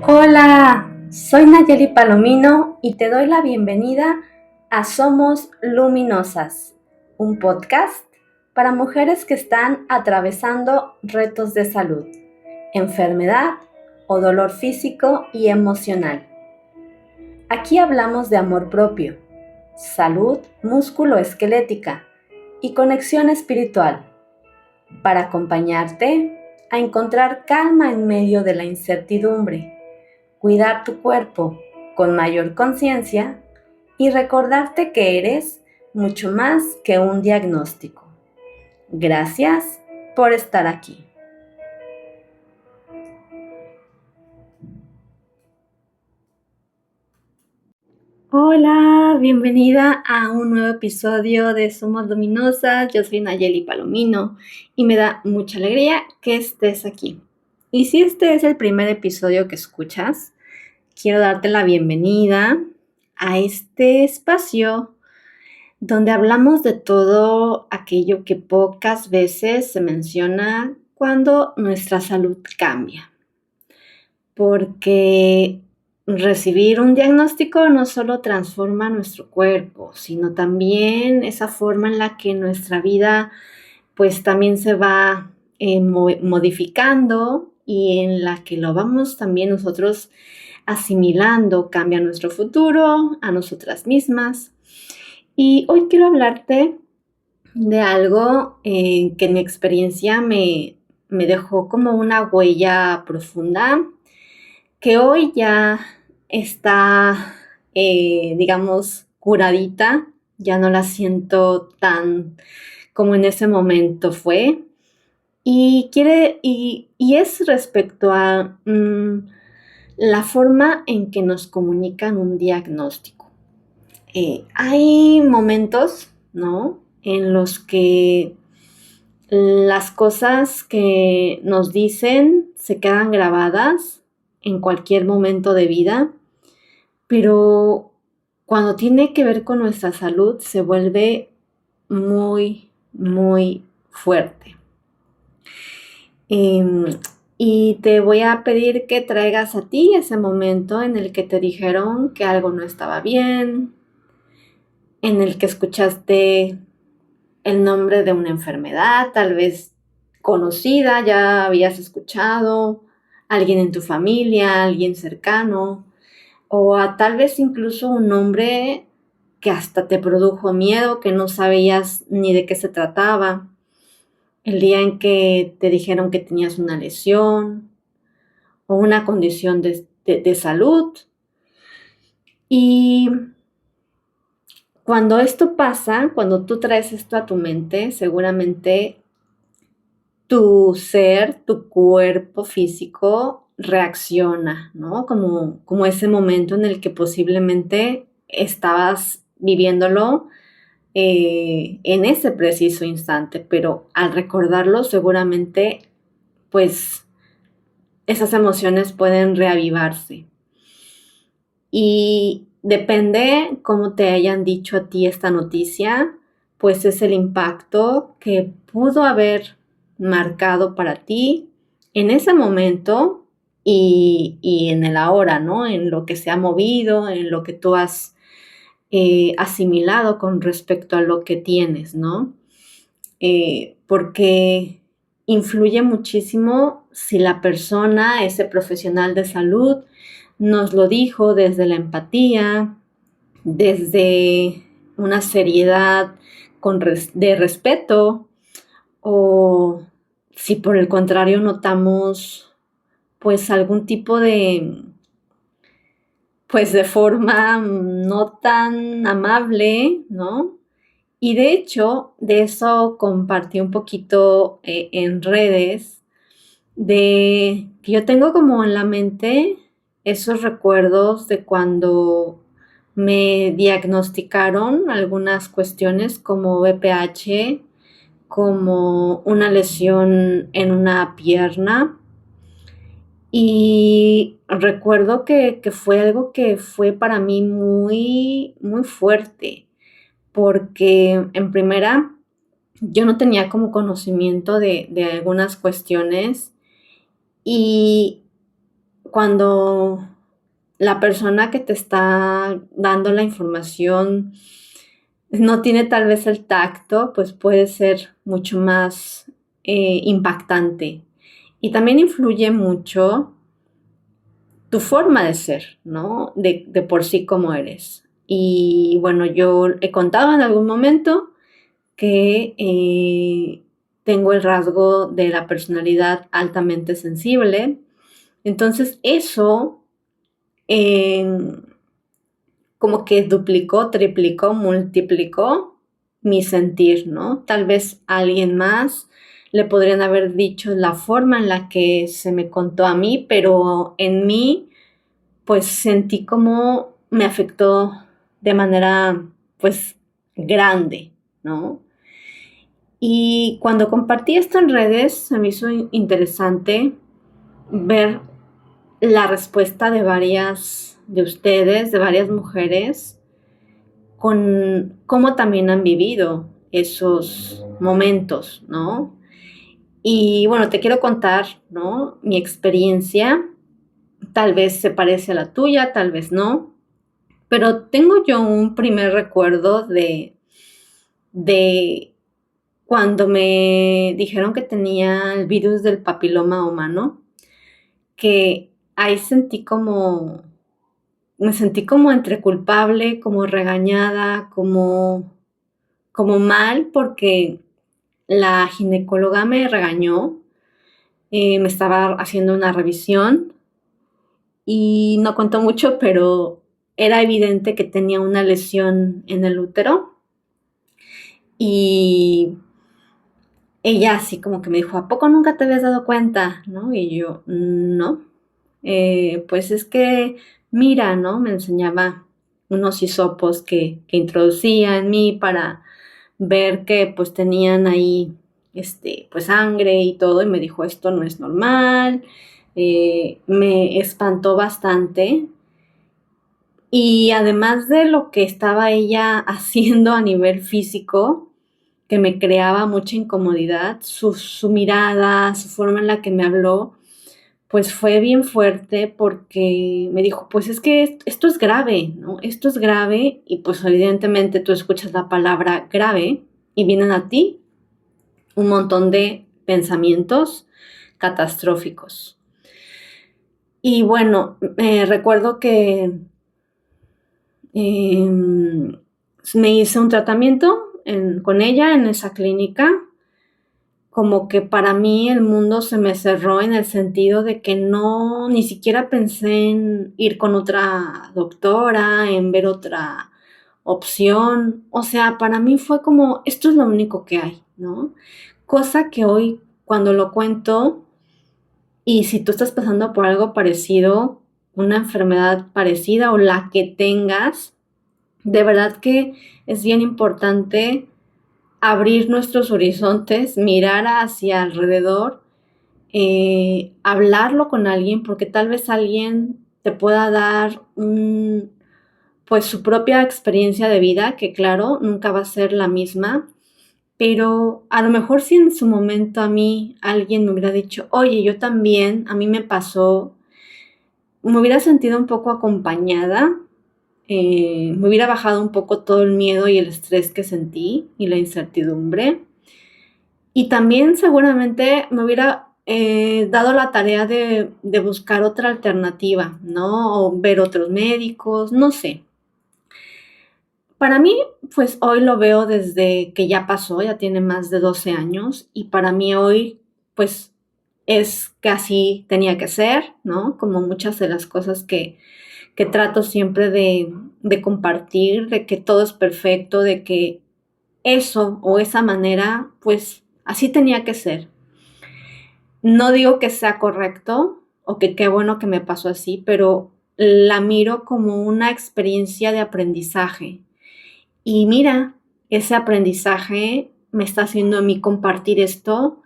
Hola, soy Nayeli Palomino y te doy la bienvenida a Somos Luminosas, un podcast para mujeres que están atravesando retos de salud, enfermedad o dolor físico y emocional. Aquí hablamos de amor propio, salud músculo-esquelética y conexión espiritual para acompañarte a encontrar calma en medio de la incertidumbre, cuidar tu cuerpo con mayor conciencia y recordarte que eres mucho más que un diagnóstico. Gracias por estar aquí. Hola, bienvenida a un nuevo episodio de Somos Luminosas. Yo soy Nayeli Palomino y me da mucha alegría que estés aquí. Y si este es el primer episodio que escuchas, quiero darte la bienvenida a este espacio donde hablamos de todo aquello que pocas veces se menciona cuando nuestra salud cambia. Porque recibir un diagnóstico no solo transforma nuestro cuerpo, sino también esa forma en la que nuestra vida pues también se va modificando y en la que lo vamos también nosotros asimilando, cambia nuestro futuro, a nosotras mismas. Y hoy quiero hablarte de algo que en mi experiencia me dejó como una huella profunda, que hoy ya está, digamos, curadita, ya no la siento tan como en ese momento fue. Y es respecto a la forma en que nos comunican un diagnóstico. Hay momentos, ¿no?, en los que las cosas que nos dicen se quedan grabadas en cualquier momento de vida, pero cuando tiene que ver con nuestra salud se vuelve muy, muy fuerte. Y te voy a pedir que traigas a ti ese momento en el que te dijeron que algo no estaba bien, en el que escuchaste el nombre de una enfermedad, tal vez conocida, ya habías escuchado, alguien en tu familia, alguien cercano, o tal vez incluso un nombre que hasta te produjo miedo, que no sabías ni de qué se trataba. El día en que te dijeron que tenías una lesión o una condición de salud. Y cuando esto pasa, cuando tú traes esto a tu mente, seguramente tu ser, tu cuerpo físico reacciona, ¿no? Como ese momento en el que posiblemente estabas viviéndolo en ese preciso instante, pero al recordarlo seguramente, pues, esas emociones pueden reavivarse. Y depende cómo te hayan dicho a ti esta noticia, pues es el impacto que pudo haber marcado para ti en ese momento y en el ahora, ¿no? En lo que se ha movido, en lo que tú has asimilado con respecto a lo que tienes, ¿no? Porque influye muchísimo si la persona, ese profesional de salud, nos lo dijo desde la empatía, desde una seriedad de respeto, o si por el contrario notamos pues algún tipo de forma no tan amable, ¿no? Y de hecho, de eso compartí un poquito en redes, de que yo tengo como en la mente esos recuerdos de cuando me diagnosticaron algunas cuestiones como BPH, como una lesión en una pierna. Y recuerdo que fue algo que fue para mí muy, muy fuerte, porque en primera yo no tenía como conocimiento de algunas cuestiones y cuando la persona que te está dando la información no tiene tal vez el tacto, pues puede ser mucho más impactante. Y también influye mucho tu forma de ser, ¿no? De por sí como eres. Y bueno, yo he contado en algún momento que tengo el rasgo de la personalidad altamente sensible. Entonces eso eh, como que duplicó, triplicó, multiplicó mi sentir, ¿no? Tal vez a alguien más le podrían haber dicho la forma en la que se me contó a mí, pero en mí pues sentí como me afectó de manera pues grande, ¿no? Y cuando compartí esto en redes, se me hizo interesante ver la respuesta de varias de ustedes, de varias mujeres, con cómo también han vivido esos momentos, ¿no? Y bueno, te quiero contar, ¿no? Mi experiencia, tal vez se parece a la tuya, tal vez no, pero tengo yo un primer recuerdo de cuando me dijeron que tenía el virus del papiloma humano, que ahí me sentí como entre culpable, como regañada, como mal, porque la ginecóloga me regañó, me estaba haciendo una revisión y no contó mucho, pero era evidente que tenía una lesión en el útero y ella así como que me dijo, ¿a poco nunca te habías dado cuenta? ¿No? Y yo, no. Pues es que, mira, ¿no? Me enseñaba unos hisopos que introducía en mí para ver que pues tenían ahí, pues sangre y todo, y me dijo, esto no es normal, me espantó bastante. Y además de lo que estaba ella haciendo a nivel físico, que me creaba mucha incomodidad, su mirada, su forma en la que me habló, pues fue bien fuerte porque me dijo, pues es que esto es grave, ¿no? Esto es grave y pues evidentemente tú escuchas la palabra grave y vienen a ti un montón de pensamientos catastróficos. Y bueno, recuerdo que eh, me hice un tratamiento con ella en esa clínica, como que para mí el mundo se me cerró en el sentido de que no, ni siquiera pensé en ir con otra doctora, en ver otra opción. O sea, para mí fue como, esto es lo único que hay, ¿no? Cosa que hoy, cuando lo cuento, y si tú estás pasando por algo parecido, una enfermedad parecida o la que tengas, de verdad que es bien importante abrir nuestros horizontes, mirar hacia alrededor, hablarlo con alguien, porque tal vez alguien te pueda dar pues su propia experiencia de vida, que claro, nunca va a ser la misma, pero a lo mejor si en su momento a mí alguien me hubiera dicho, oye, yo también, a mí me pasó, me hubiera sentido un poco acompañada, me hubiera bajado un poco todo el miedo y el estrés que sentí y la incertidumbre. Y también seguramente me hubiera dado la tarea de buscar otra alternativa, ¿no? O ver otros médicos, no sé. Para mí, pues hoy lo veo desde que ya pasó, ya tiene más de 12 años, y para mí hoy, pues es que así tenía que ser, ¿no? Como muchas de las cosas que trato siempre de compartir, de que todo es perfecto, de que eso o esa manera, pues así tenía que ser. No digo que sea correcto o que qué bueno que me pasó así, pero la miro como una experiencia de aprendizaje. Y mira, ese aprendizaje me está haciendo a mí compartir esto,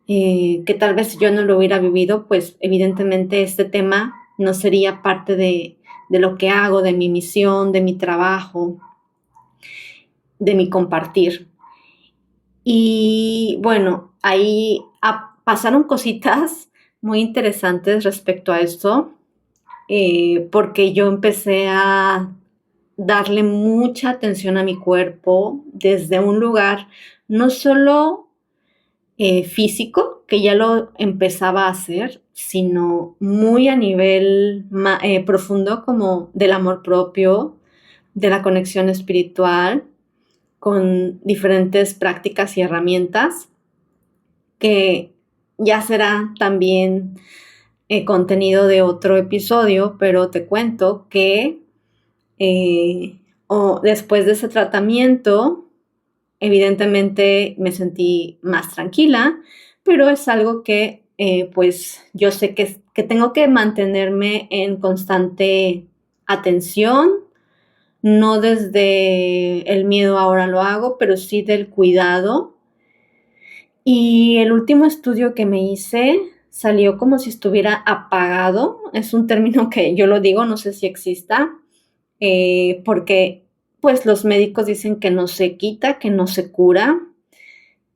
que tal vez si yo no lo hubiera vivido, pues evidentemente este tema no sería parte de lo que hago, de mi misión, de mi trabajo, de mi compartir. Y bueno, ahí pasaron cositas muy interesantes respecto a esto. porque yo empecé a darle mucha atención a mi cuerpo desde un lugar no solo físico, que ya lo empezaba a hacer, sino muy a nivel profundo como del amor propio, de la conexión espiritual, con diferentes prácticas y herramientas que ya será también contenido de otro episodio, pero te cuento que después de ese tratamiento, evidentemente me sentí más tranquila, pero es algo que pues yo sé que tengo que mantenerme en constante atención, no desde el miedo ahora lo hago, pero sí del cuidado. Y el último estudio que me hice salió como si estuviera apagado. Es un término que yo lo digo, no sé si exista, porque pues los médicos dicen que no se quita, que no se cura,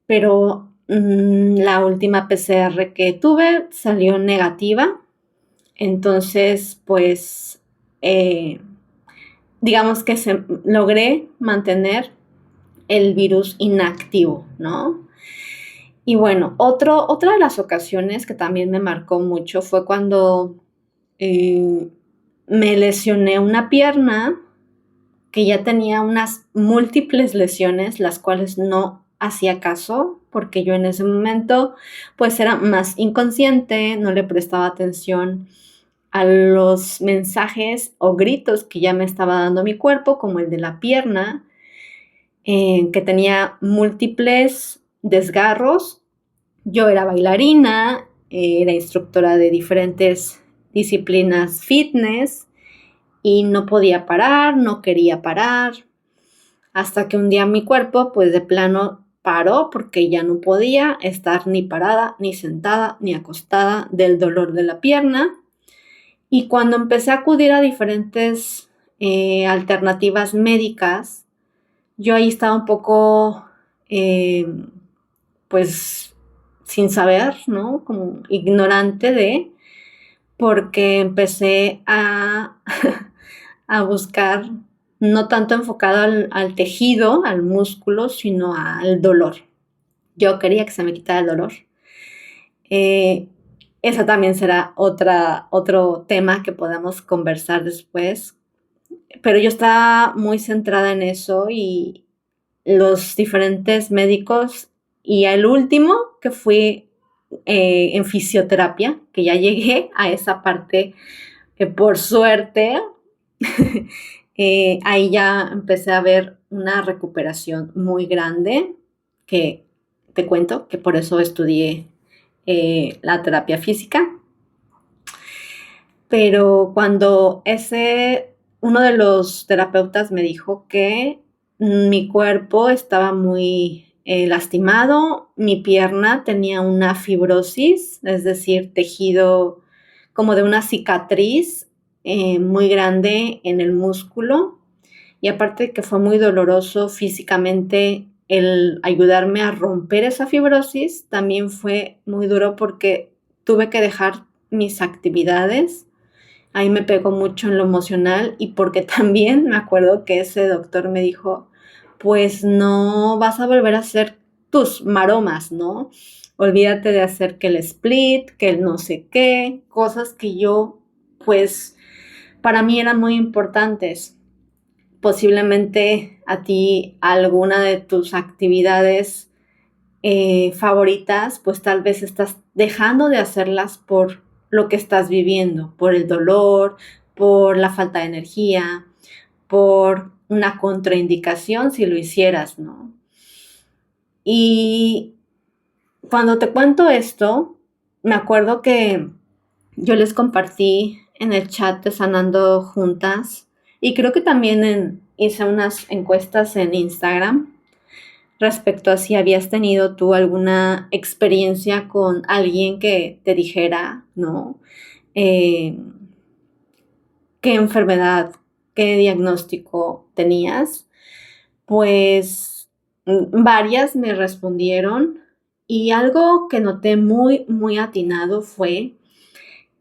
pero la última PCR que tuve salió negativa. Entonces, pues, digamos que logré mantener el virus inactivo, ¿no? Y bueno, otra de las ocasiones que también me marcó mucho fue cuando me lesioné una pierna, que ya tenía unas múltiples lesiones, las cuales no hacía caso, porque yo en ese momento pues era más inconsciente, no le prestaba atención a los mensajes o gritos que ya me estaba dando mi cuerpo, como el de la pierna, que tenía múltiples desgarros. Yo era bailarina, era instructora de diferentes disciplinas fitness y no podía parar, no quería parar, hasta que un día mi cuerpo pues de plano paró porque ya no podía estar ni parada, ni sentada, ni acostada del dolor de la pierna. Y cuando empecé a acudir a diferentes alternativas médicas, yo ahí estaba un poco pues sin saber, ¿no? Como ignorante porque empecé a buscar, no tanto enfocado al tejido, al músculo, sino al dolor. Yo quería que se me quitara el dolor. Esa también será otro tema que podamos conversar después, pero yo estaba muy centrada en eso y los diferentes médicos y el último que fui en fisioterapia, que ya llegué a esa parte que por suerte ahí ya empecé a ver una recuperación muy grande, que te cuento que por eso estudié la terapia física. Pero cuando uno de los terapeutas me dijo que mi cuerpo estaba muy lastimado, mi pierna tenía una fibrosis, es decir, tejido como de una cicatriz muy grande en el músculo, y aparte que fue muy doloroso físicamente el ayudarme a romper esa fibrosis, también fue muy duro porque tuve que dejar mis actividades. Ahí me pegó mucho en lo emocional y porque también me acuerdo que ese doctor me dijo, pues no vas a volver a hacer tus maromas, ¿no? Olvídate de hacer que el split, que el no sé qué, cosas que yo, pues, para mí eran muy importantes. Posiblemente a ti alguna de tus actividades favoritas, pues tal vez estás dejando de hacerlas por lo que estás viviendo, por el dolor, por la falta de energía, por una contraindicación si lo hicieras, ¿no? Y cuando te cuento esto, me acuerdo que yo les compartí en el chat de Sanando Juntas y creo que también hice unas encuestas en Instagram respecto a si habías tenido tú alguna experiencia con alguien que te dijera, ¿no? Eh, ¿Qué enfermedad, qué diagnóstico tenías? Pues varias me respondieron y algo que noté muy, muy atinado fue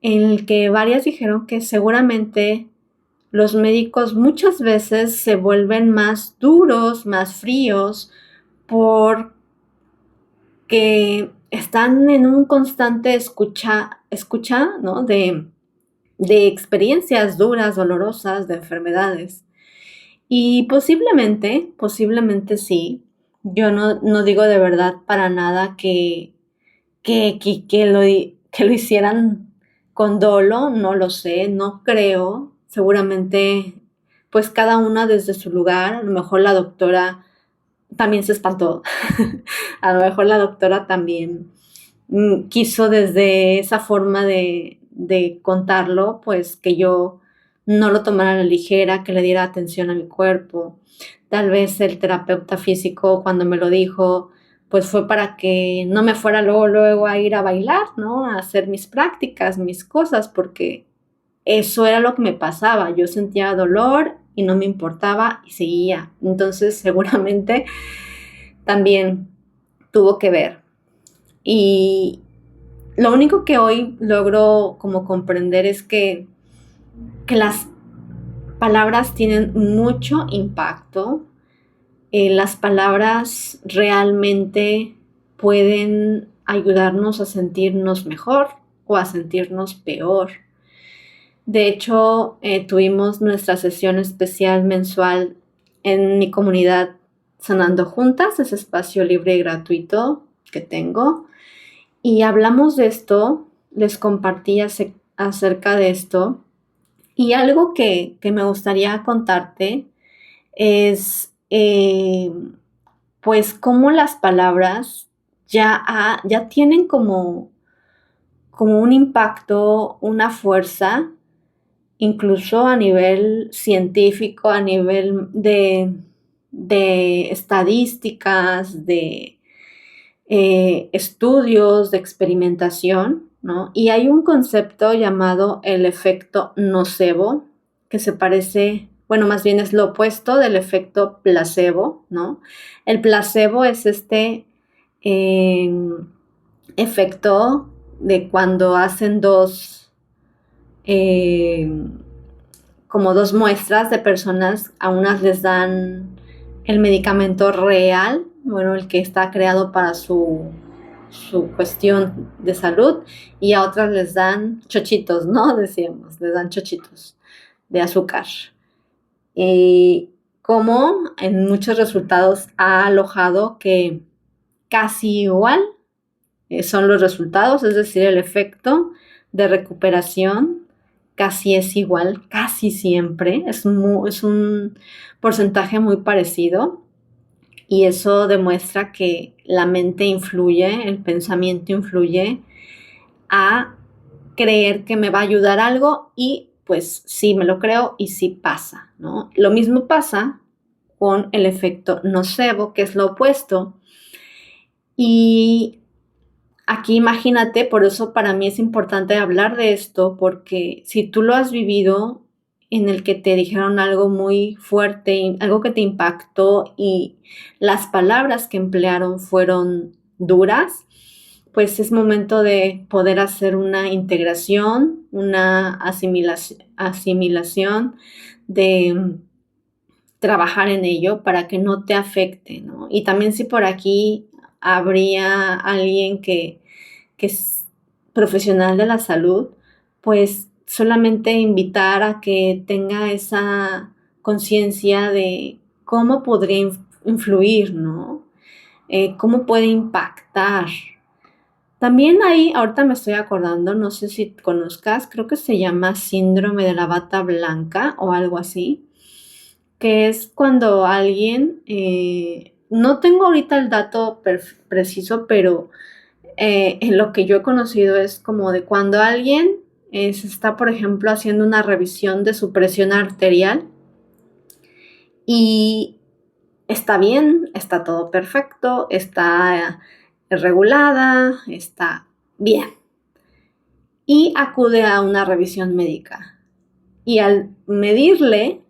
en el que varias dijeron que seguramente los médicos muchas veces se vuelven más duros, más fríos, porque están en un constante escucha, ¿no? de experiencias duras, dolorosas, de enfermedades. Y posiblemente sí. Yo no digo de verdad para nada que lo hicieran con dolo, no lo sé, no creo. Seguramente, pues cada una desde su lugar, a lo mejor la doctora también se espantó, a lo mejor la doctora también quiso desde esa forma de contarlo, pues que yo no lo tomara a la ligera, que le diera atención a mi cuerpo. Tal vez el terapeuta físico cuando me lo dijo, pues fue para que no me fuera luego a ir a bailar, ¿no? A hacer mis prácticas, mis cosas, porque eso era lo que me pasaba. Yo sentía dolor y no me importaba y seguía. Entonces seguramente también tuvo que ver. Y lo único que hoy logro como comprender es que las palabras tienen mucho impacto. Las palabras realmente pueden ayudarnos a sentirnos mejor o a sentirnos peor. De hecho, tuvimos nuestra sesión especial mensual en mi comunidad Sanando Juntas, ese espacio libre y gratuito que tengo. Y hablamos de esto, les compartí acerca de esto. Y algo que me gustaría contarte es, pues, cómo las palabras ya tienen como un impacto, una fuerza, incluso a nivel científico, a nivel de estadísticas, de estudios, de experimentación, ¿no? Y hay un concepto llamado el efecto nocebo, que se parece, bueno, más bien es lo opuesto del efecto placebo, ¿no? El placebo es este eh, efecto de cuando hacen eh, como dos muestras de personas, a unas les dan el medicamento real, bueno, el que está creado para su cuestión de salud, y a otras les dan chochitos, ¿no? Decíamos, les dan chochitos de azúcar. Y como en muchos resultados ha alojado que casi igual son los resultados, es decir, el efecto de recuperación casi es igual, casi siempre, es un porcentaje muy parecido, y eso demuestra que la mente influye, el pensamiento influye a creer que me va a ayudar algo y pues sí me lo creo y sí pasa, ¿no? Lo mismo pasa con el efecto nocebo, que es lo opuesto. Y aquí imagínate, por eso para mí es importante hablar de esto, porque si tú lo has vivido en el que te dijeron algo muy fuerte, algo que te impactó y las palabras que emplearon fueron duras, pues es momento de poder hacer una integración, una asimilación, de trabajar en ello para que no te afecte, ¿no? Y también si por aquí habría alguien que es profesional de la salud, pues solamente invitar a que tenga esa conciencia de cómo podría influir, ¿no? Cómo puede impactar. También ahí, ahorita me estoy acordando, no sé si conozcas, creo que se llama síndrome de la bata blanca o algo así, que es cuando alguien, no tengo ahorita el dato preciso, pero en lo que yo he conocido es como de cuando alguien se está, por ejemplo, haciendo una revisión de su presión arterial y está bien, está todo perfecto, está regulada, está bien. Y acude a una revisión médica. Y al medirle,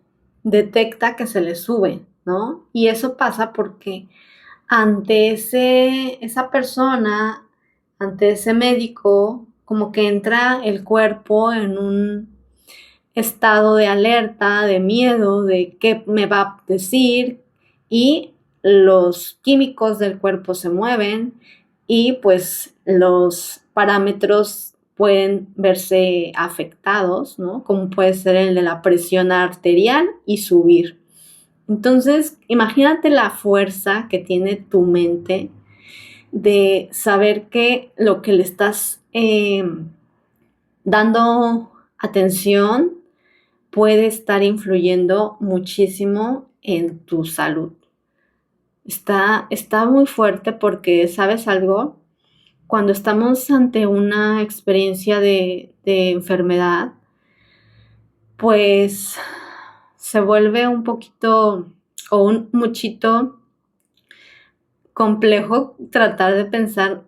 detecta que se le sube, ¿no? Y eso pasa porque ante esa persona, ante ese médico, como que entra el cuerpo en un estado de alerta, de miedo, de qué me va a decir, y los químicos del cuerpo se mueven y pues los parámetros pueden verse afectados, ¿no? Como puede ser el de la presión arterial y subir. Entonces, imagínate la fuerza que tiene tu mente de saber que lo que le estás dando atención puede estar influyendo muchísimo en tu salud. Está muy fuerte porque, ¿sabes algo? Cuando estamos ante una experiencia de enfermedad, pues se vuelve un poquito o un muchito complejo tratar de pensar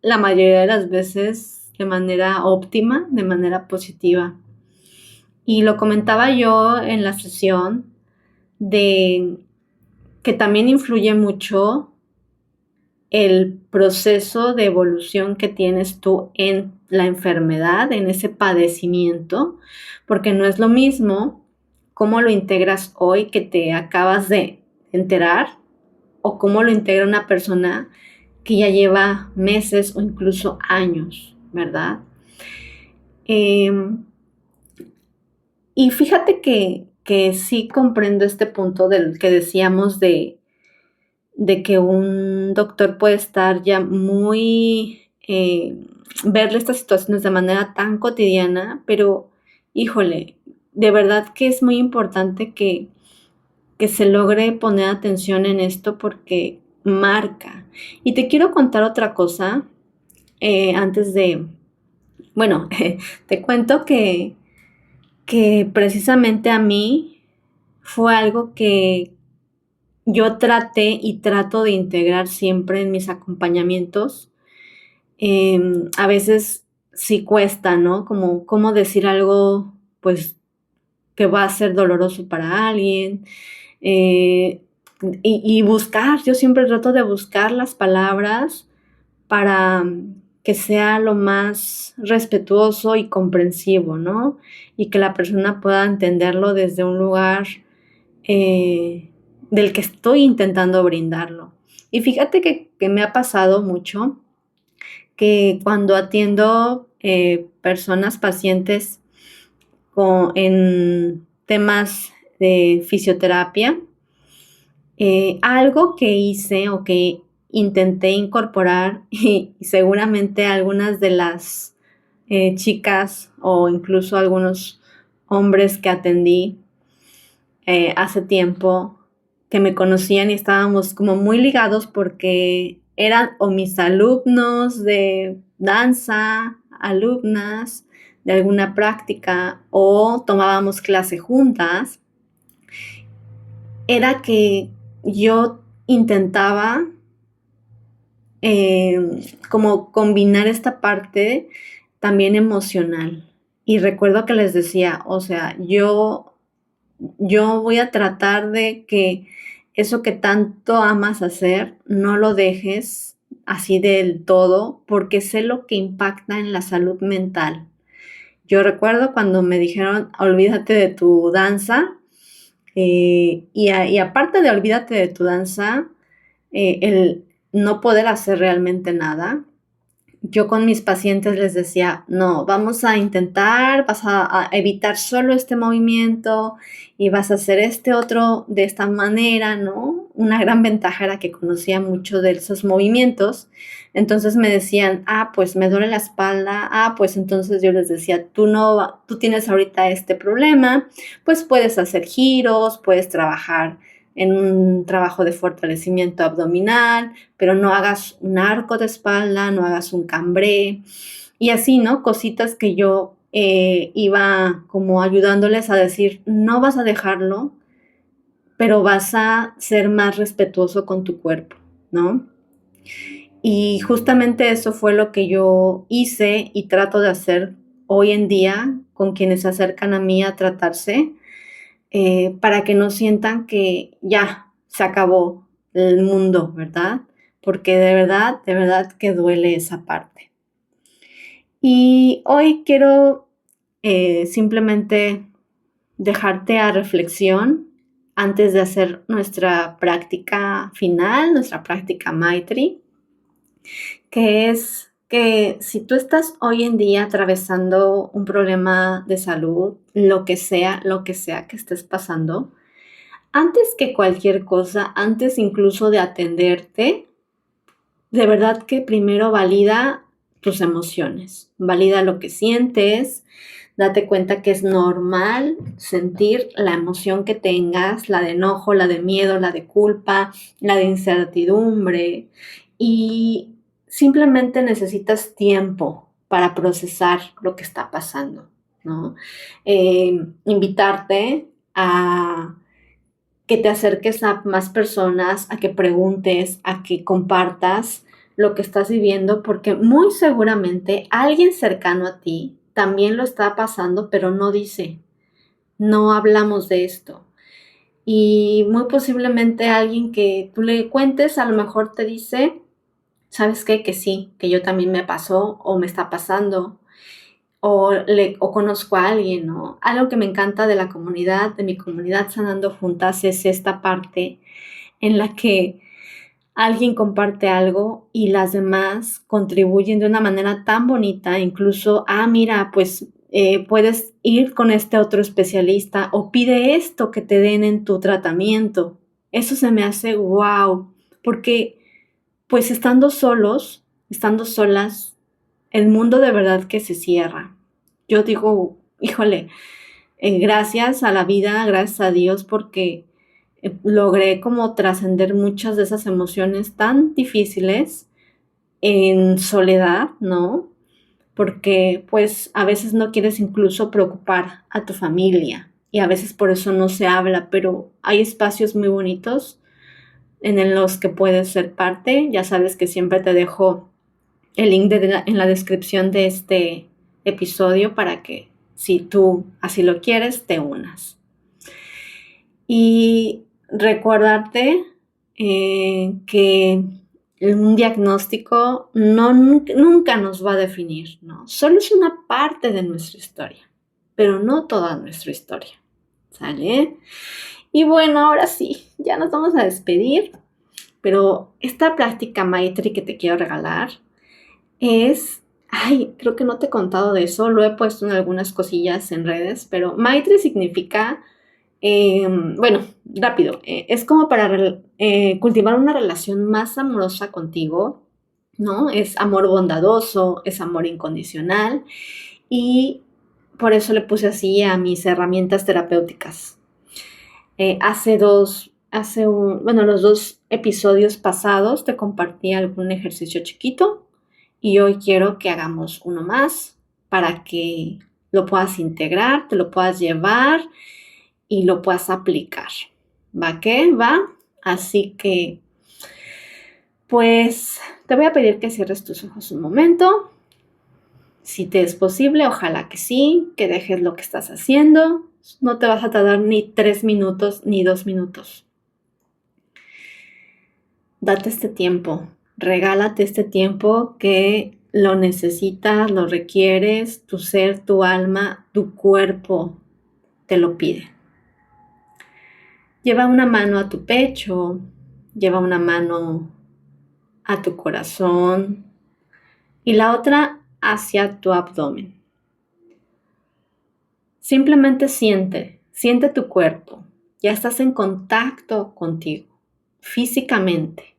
la mayoría de las veces de manera óptima, de manera positiva. Y lo comentaba yo en la sesión de que también influye mucho el proceso de evolución que tienes tú en la enfermedad, en ese padecimiento, porque no es lo mismo cómo lo integras hoy que te acabas de enterar o cómo lo integra una persona que ya lleva meses o incluso años, ¿verdad? Y fíjate que sí comprendo este punto del que decíamos de que un doctor puede estar ya muy, verle estas situaciones de manera tan cotidiana, pero híjole, de verdad que es muy importante que se logre poner atención en esto porque marca. Y te quiero contar otra cosa antes de, bueno, te cuento que precisamente a mí fue algo que yo traté y trato de integrar siempre en mis acompañamientos. A veces sí cuesta, ¿no? Como cómo decir algo, pues, que va a ser doloroso para alguien. eh, y buscar, yo siempre trato de buscar las palabras para que sea lo más respetuoso y comprensivo, ¿no? Y que la persona pueda entenderlo desde un lugar del que estoy intentando brindarlo. Y fíjate que me ha pasado mucho que cuando atiendo personas, pacientes en temas de fisioterapia, algo que hice o que intenté incorporar y seguramente algunas de las chicas o incluso algunos hombres que atendí hace tiempo que me conocían y estábamos como muy ligados porque eran o mis alumnos de danza, alumnas de alguna práctica o tomábamos clase juntas, era que yo intentaba como combinar esta parte también emocional. Y recuerdo que les decía, o sea, yo voy a tratar de que eso que tanto amas hacer, no lo dejes así del todo, porque sé lo que impacta en la salud mental. Yo recuerdo cuando me dijeron, olvídate de tu danza, y aparte de olvídate de tu danza, el no poder hacer realmente nada, yo con mis pacientes les decía, no, vamos a intentar, vas a evitar solo este movimiento y vas a hacer este otro de esta manera, ¿no? Una gran ventaja era que conocía mucho de esos movimientos. Entonces me decían, pues me duele la espalda, pues entonces yo les decía, tú tienes ahorita este problema, pues puedes hacer giros, puedes trabajar en un trabajo de fortalecimiento abdominal, pero no hagas un arco de espalda, no hagas un cambré y así, ¿no? Cositas que yo iba como ayudándoles a decir, no vas a dejarlo, pero vas a ser más respetuoso con tu cuerpo, ¿no? Y justamente eso fue lo que yo hice y trato de hacer hoy en día con quienes se acercan a mí a tratarse, para que no sientan que ya se acabó el mundo, ¿verdad? Porque de verdad que duele esa parte. Y hoy quiero simplemente dejarte a reflexión antes de hacer nuestra práctica final, nuestra práctica Maitri, que es que si tú estás hoy en día atravesando un problema de salud, lo que sea que estés pasando, antes que cualquier cosa, antes incluso de atenderte, de verdad que primero valida tus emociones, valida lo que sientes, date cuenta que es normal sentir la emoción que tengas, la de enojo, la de miedo, la de culpa, la de incertidumbre, y simplemente necesitas tiempo para procesar lo que está pasando, ¿no? Invitarte a que te acerques a más personas, a que preguntes, a que compartas lo que estás viviendo, porque muy seguramente alguien cercano a ti también lo está pasando, pero no dice, no hablamos de esto. Y muy posiblemente alguien que tú le cuentes a lo mejor te dice, ¿sabes qué? Que sí, que yo también me pasó o me está pasando o conozco a alguien, ¿no? Algo que me encanta de la comunidad, de mi comunidad Sanando Juntas, es esta parte en la que alguien comparte algo y las demás contribuyen de una manera tan bonita, incluso, mira, pues puedes ir con este otro especialista o pide esto que te den en tu tratamiento. Eso se me hace wow, porque pues estando solos, estando solas, el mundo de verdad que se cierra. Yo digo, híjole, gracias a la vida, gracias a Dios, porque logré como trascender muchas de esas emociones tan difíciles en soledad, ¿no? Porque pues a veces no quieres incluso preocupar a tu familia y a veces por eso no se habla, pero hay espacios muy bonitos en los que puedes ser parte. Ya sabes que siempre te dejo el link en la descripción de este episodio para que si tú así lo quieres, te unas. Y recordarte que un diagnóstico nunca nos va a definir, ¿no? Solo es una parte de nuestra historia, pero no toda nuestra historia, ¿sale? Y bueno, ahora sí, ya nos vamos a despedir, pero esta práctica Maitri que te quiero regalar es, creo que no te he contado de eso, lo he puesto en algunas cosillas en redes, pero Maitri significa, bueno, rápido, es como para cultivar una relación más amorosa contigo, ¿no? Es amor bondadoso, es amor incondicional y por eso le puse así a mis herramientas terapéuticas. Bueno, los 2 episodios pasados te compartí algún ejercicio chiquito y hoy quiero que hagamos uno más para que lo puedas integrar, te lo puedas llevar y lo puedas aplicar. ¿Va qué? ¿Va? Así que, pues, te voy a pedir que cierres tus ojos un momento. Si te es posible, ojalá que sí, que dejes lo que estás haciendo. No te vas a tardar ni 3 minutos ni 2 minutos. Date este tiempo, regálate este tiempo que lo necesitas, lo requieres, tu ser, tu alma, tu cuerpo te lo pide. Lleva una mano a tu pecho, lleva una mano a tu corazón y la otra hacia tu abdomen. Simplemente siente tu cuerpo. Ya estás en contacto contigo, físicamente.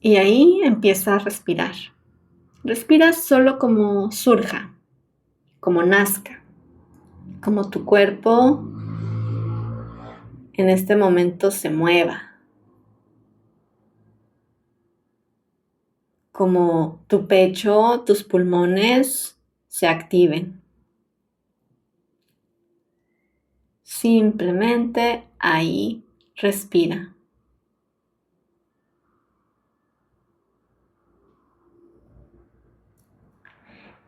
Y ahí empieza a respirar. Respira solo como surja, como nazca, como tu cuerpo en este momento se mueva, como tu pecho, tus pulmones se activen. Simplemente ahí respira.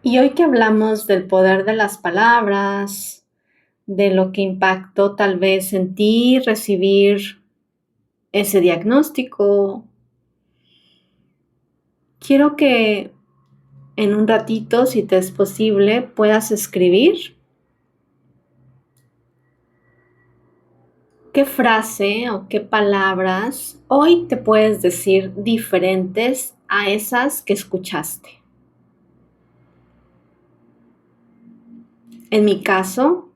Y hoy que hablamos del poder de las palabras, de lo que impactó tal vez en ti recibir ese diagnóstico, quiero que en un ratito, si te es posible, puedas escribir qué frase o qué palabras hoy te puedes decir diferentes a esas que escuchaste. En mi caso,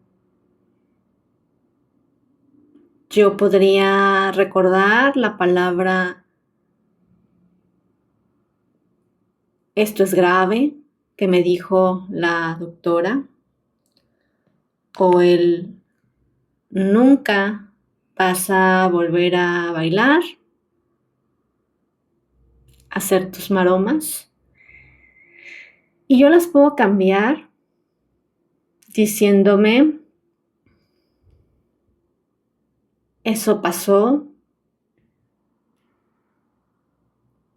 yo podría recordar la palabra esto es grave que me dijo la doctora, o el nunca vas a volver a bailar, a hacer tus maromas. Y yo las puedo cambiar diciéndome, eso pasó,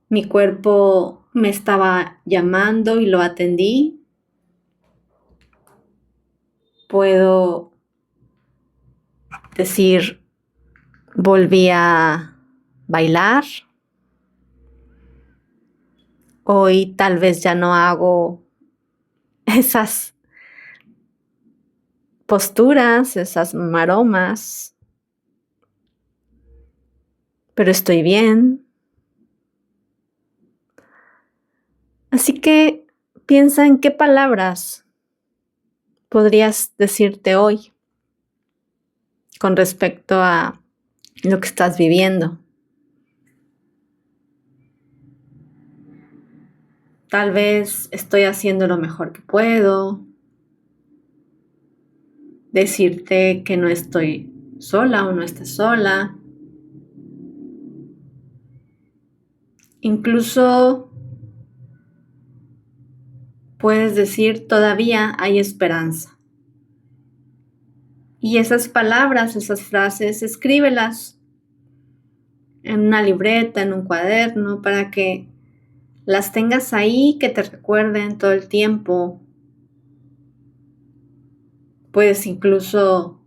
mi cuerpo me estaba llamando y lo atendí. Puedo decir, volví a bailar. Hoy tal vez ya no hago esas posturas, esas maromas, pero estoy bien. Así que piensa en qué palabras podrías decirte hoy con respecto a lo que estás viviendo. Tal vez estoy haciendo lo mejor que puedo. Decirte que no estoy sola o no estás sola. Incluso puedes decir todavía hay esperanza. Y esas palabras, esas frases, escríbelas en una libreta, en un cuaderno, para que las tengas ahí, que te recuerden todo el tiempo. Puedes incluso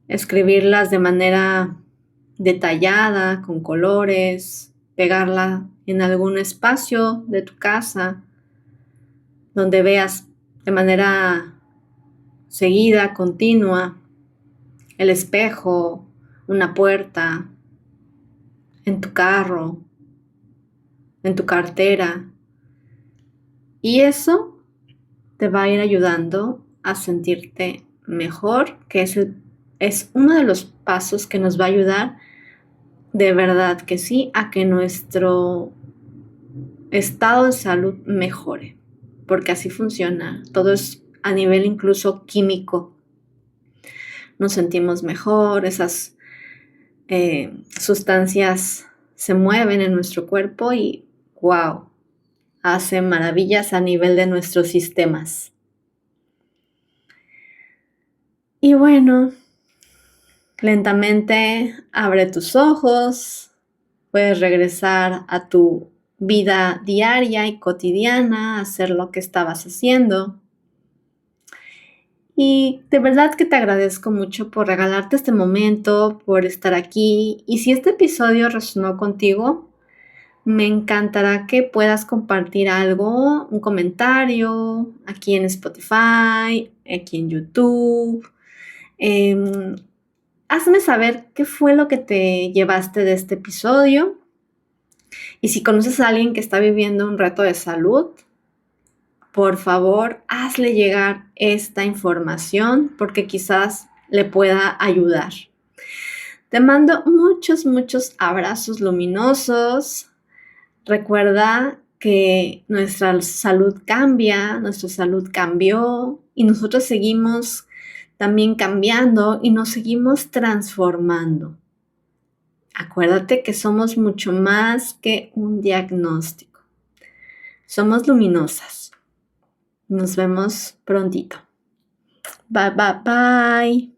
escribirlas de manera detallada, con colores, pegarla en algún espacio de tu casa donde veas de manera seguida, continua, el espejo, una puerta, en tu carro, en tu cartera. Y eso te va a ir ayudando a sentirte mejor, que es uno de los pasos que nos va a ayudar de verdad que sí a que nuestro estado de salud mejore, porque así funciona. Todo es a nivel incluso químico. Nos sentimos mejor, esas sustancias se mueven en nuestro cuerpo y wow, hacen maravillas a nivel de nuestros sistemas. Y bueno, lentamente abre tus ojos, puedes regresar a tu vida diaria y cotidiana, hacer lo que estabas haciendo. Y de verdad que te agradezco mucho por regalarte este momento, por estar aquí. Y si este episodio resonó contigo, me encantará que puedas compartir algo, un comentario aquí en Spotify, aquí en YouTube. Hazme saber qué fue lo que te llevaste de este episodio. Y si conoces a alguien que está viviendo un reto de salud, por favor, hazle llegar esta información porque quizás le pueda ayudar. Te mando muchos, muchos abrazos luminosos. Recuerda que nuestra salud cambia, nuestra salud cambió y nosotros seguimos también cambiando y nos seguimos transformando. Acuérdate que somos mucho más que un diagnóstico. Somos luminosas. Nos vemos prontito. Bye, bye, bye.